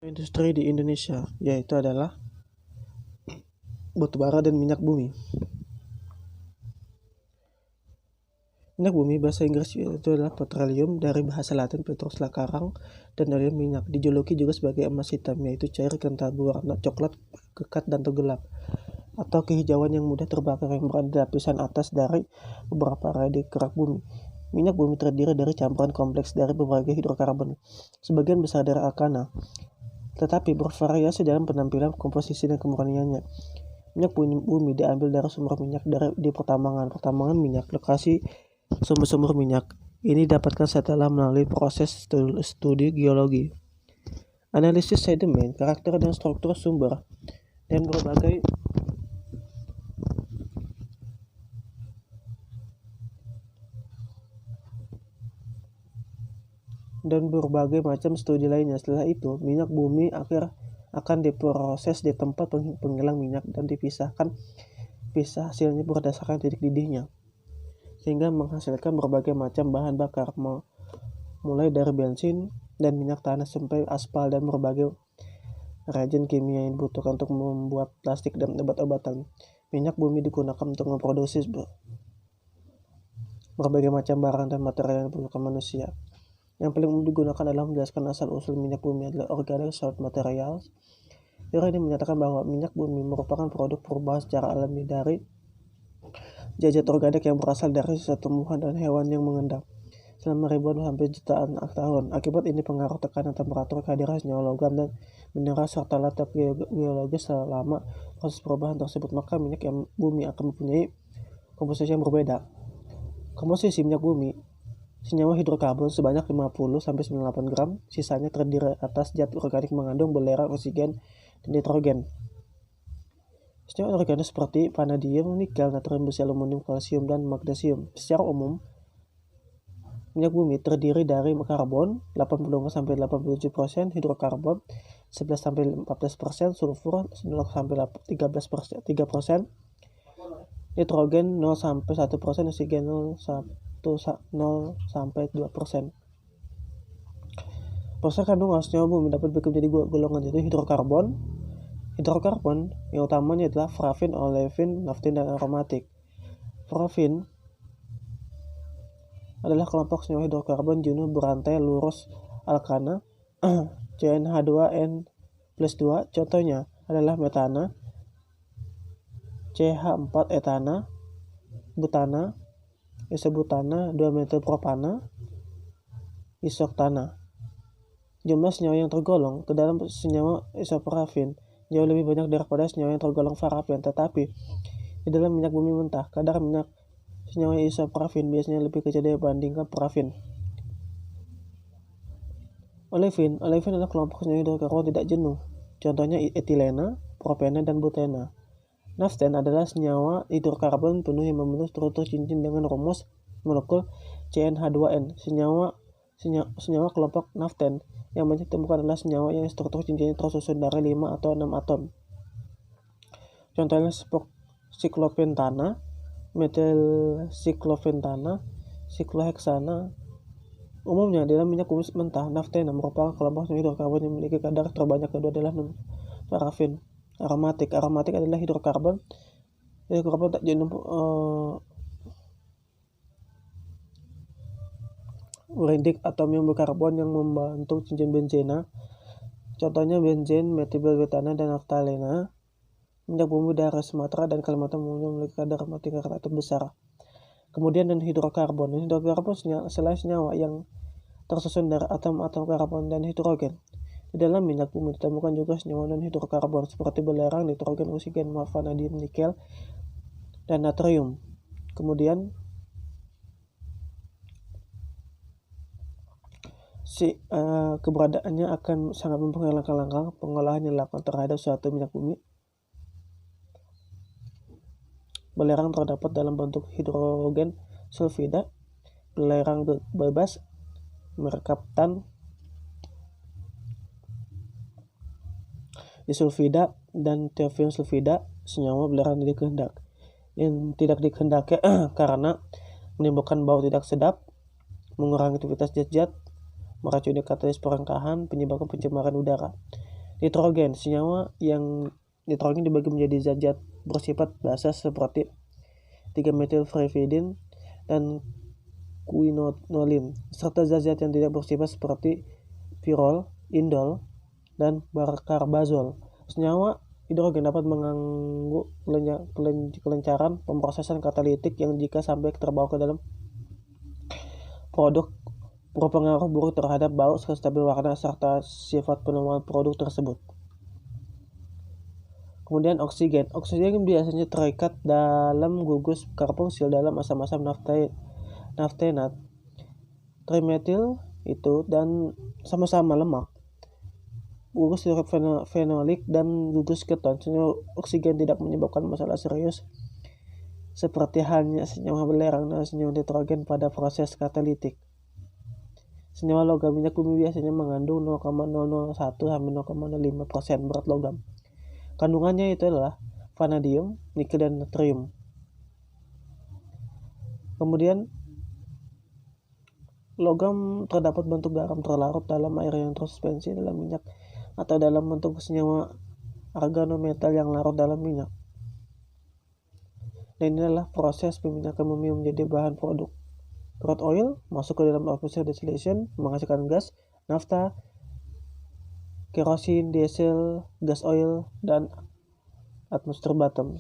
Industri di Indonesia yaitu adalah batubara dan minyak bumi. Minyak bumi bahasa Inggris itu adalah petroleum, dari bahasa Latin petrus lakarang, dan dari minyak. Dijuluki juga sebagai emas hitam, yaitu cair kental berwarna coklat pekat dan gelap, atau kehijauan yang mudah terbakar yang berada di lapisan atas dari beberapa radi kerak bumi. Minyak bumi terdiri dari campuran kompleks dari berbagai hidrokarbon, sebagian besar dari alkana, tetapi bervariasi dalam penampilan, komposisi, dan kemurniannya. Minyak bumi diambil dari sumber minyak di pertambangan minyak. Lokasi sumber-sumber minyak ini didapatkan setelah melalui proses studi geologi, analisis sedimen, karakter dan struktur sumber, dan berbagai macam studi lainnya. Setelah itu, minyak bumi akan diproses di tempat penggilingan minyak dan pisah hasilnya berdasarkan titik didihnya, sehingga menghasilkan berbagai macam bahan bakar, mulai dari bensin dan minyak tanah sampai aspal dan berbagai reagen kimia yang dibutuhkan untuk membuat plastik dan obat-obatan. Minyak bumi digunakan untuk memproduksi berbagai macam barang dan material yang diperlukan manusia. Yang paling umum digunakan adalah menjelaskan asal-usul minyak bumi adalah organic solid materials. Teori ini menyatakan bahwa minyak bumi merupakan produk perubahan secara alami dari zat organik yang berasal dari sisa tumbuhan dan hewan yang mengendap selama ribuan sampai jutaan tahun. Akibat ini pengaruh tekanan temperatur, kehadiran senyawa logam dan mineral serta latar geologis selama proses perubahan tersebut, maka minyak bumi akan mempunyai komposisi yang berbeda. Komposisi minyak bumi: senyawa hidrokarbon sebanyak 50-98 gram, sisanya terdiri atas zat organik mengandung belerang, oksigen, dan nitrogen. Senyawa organik seperti vanadium, nikel, natrium, besi, aluminium, kalsium, dan magnesium. Secara umum, minyak bumi terdiri dari karbon 85-87%, hidrokarbon 11-14%, sulfur 0-13%, nitrogen 0-1%, oksigen 0-2%. Proses kandungan senyawa bumi dapat dibagi menjadi golongan, yaitu hidrokarbon yang utamanya adalah parafin, olefin, naftin, dan aromatik. Parafin adalah kelompok senyawa hidrokarbon jenuh berantai lurus alkana CnH2n+2. Contohnya adalah metana, CH4-etana, butana, isobutana, 2-metylpropana, isoktana. Jumlah senyawa yang tergolong ke dalam senyawa isoparafin jauh lebih banyak daripada senyawa yang tergolong parafin, tetapi di dalam minyak bumi mentah, kadar senyawa isoparafin biasanya lebih kecil dibandingkan parafin. Olefin adalah kelompok senyawa hidrokarbon tidak jenuh. Contohnya etilena, propena, dan butena. Naften adalah senyawa hidrokarbon penuh yang membentuk struktur cincin dengan rumus molekul CnH2n. Senyawa kelompok naften yang banyak ditemukan adalah senyawa yang struktur cincinnya tersusun dari 5 atau 6 atom. Contohnya siklopentana, metilsiklopentana, sikloheksana. Umumnya dalam minyak bumi mentah, naftena merupakan kelompok senyawa hidrokarbon yang memiliki kadar terbanyak. Kedua adalah non-parafin. Aromatik adalah hidrokarbon tak jenuh berindik atom yang berkarbon yang membentuk cincin benzena. Contohnya benzen, metylbutana, dan naftalena. Minyak bumi dari Sumatera dan Kalimantan memiliki kadar tingkat terbesar. Kemudian dan hidrokarbon selain senyawa yang tersusun dari atom-atom karbon dan hidrogen. Di dalam minyak bumi ditemukan juga senyawa non-hidrokarbon seperti belerang, nitrogen, oksigen, vanadium, nikel, dan natrium. Kemudian keberadaannya akan sangat mempengaruhi langkah-langkah pengolahan yang dilakukan terhadap suatu minyak bumi. Belerang terdapat dalam bentuk hidrogen sulfida, belerang bebas, merkaptan, disulfida, dan teofium sulfida. Senyawa belerang yang tidak dikehendaki karena menimbulkan bau tidak sedap, mengurangi aktivitas zat-zat, meracuni katalis perengkahan, menyebabkan pencemaran udara. Nitrogen, senyawa yang nitrogen dibagi menjadi zat-zat bersifat basa seperti 3-methylpyridine dan quinolin, serta zat-zat yang tidak bersifat seperti pyrrol, indol, dan karbazol. Senyawa hidrogen dapat mengganggu kelancaran pemrosesan katalitik yang jika sampai terbawa ke dalam produk berpengaruh buruk terhadap bau, kestabil warna, serta sifat penemuan produk tersebut. Kemudian oksigen. Oksigen biasanya terikat dalam gugus karboksil dalam asam-asam naftenat, trimetil itu, dan sama-sama lemak. Gugus fenolik dan gugus keton. Senyawa oksigen tidak menyebabkan masalah serius seperti halnya senyawa belerang dan senyawa nitrogen pada proses katalitik. Senyawa logam minyak bumi biasanya mengandung 0,001 sampai 0,05% berat logam. Kandungannya itu adalah vanadium, nikel, dan natrium. Kemudian logam terdapat bentuk garam terlarut dalam air yang tersuspensi dalam minyak atau dalam bentuk senyawa organometal yang larut dalam minyak. Dan ini adalah proses peminyakan bumi menjadi bahan produk. Crude oil masuk ke dalam proses distillation menghasilkan gas, nafta, kerosin, diesel, gas oil, dan atmosfer bottom.